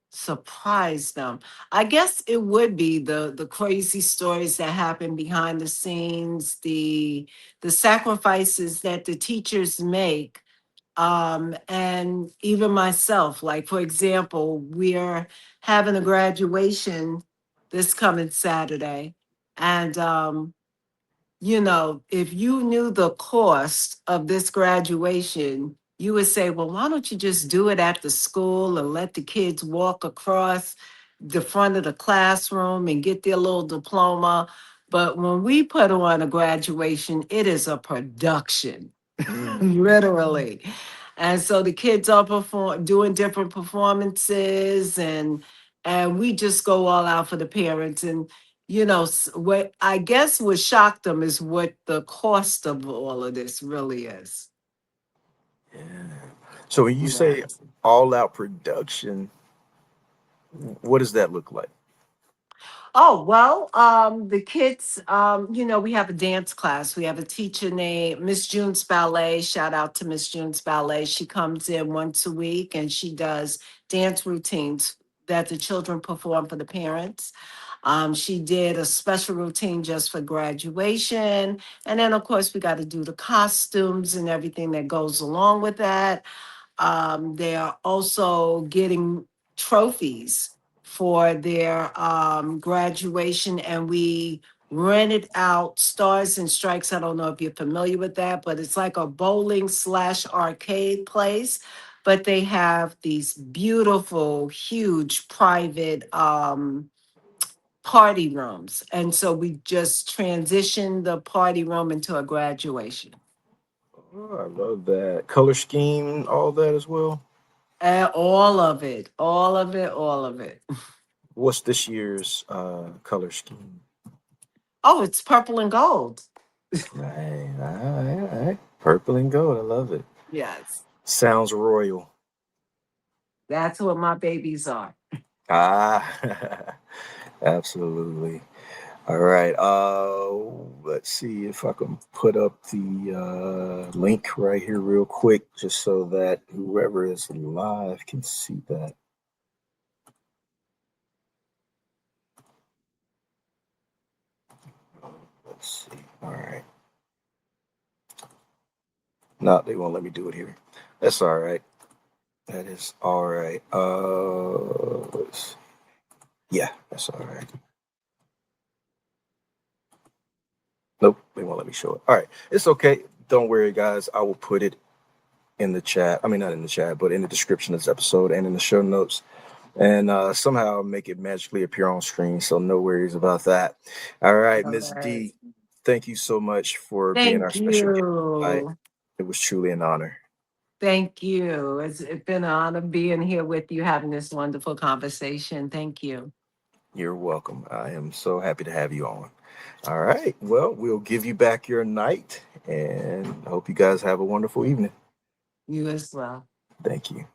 Surprise them. I guess it would be the crazy stories that happen behind the scenes, the sacrifices that the teachers make, and even myself. Like, for example, we're having a graduation this coming Saturday, and if you knew the cost of this graduation, you would say, well, why don't you just do it at the school and let the kids walk across the front of the classroom and get their little diploma? But when we put on a graduation, it is a production, literally. And so the kids are doing different performances, and we just go all out for the parents. And what I guess what shocked them is what the cost of all of this really is. Yeah. So when you Yeah. say all out production, what does that look like? Oh, well, the kids, we have a dance class. We have a teacher named Miss June's Ballet. Shout out to Miss June's Ballet. She comes in once a week and she does dance routines that the children perform for the parents. She did a special routine just for graduation. And then, of course, we got to do the costumes and everything that goes along with that. They are also getting trophies for their graduation, and we rented out Stars and Strikes. I don't know if you're familiar with that, but it's like a bowling slash arcade place. But they have these beautiful, huge private party rooms. And so we just transitioned the party room into a graduation. Oh, I love that color scheme, all that as well. All of it, all of it, all of it. What's this year's color scheme? Oh, it's purple and gold. Right, all right. Purple and gold. I love it. Yes, Sounds royal. that's what my babies are. Ah, absolutely. All right. Let's see if I can put up the link right here real quick, just so that whoever is live can see that. Let's see. All right. No, they won't let me do it here. That's all right. That is all right. Yeah, that's all right. Nope, they won't let me show it. All right, it's okay. Don't worry, guys. I will put it in the chat. I mean, not in the chat, but in the description of this episode and in the show notes. And somehow make it magically appear on screen. So no worries about that. All right, All Ms. right. D, thank you so much for being our Thank special guest tonight. you. It was truly an honor. Thank you. It's been an honor being here with you, having this wonderful conversation. Thank you. You're welcome. I am so happy to have you on. All right. Well, we'll give you back your night and I hope you guys have a wonderful evening. You as well. Thank you.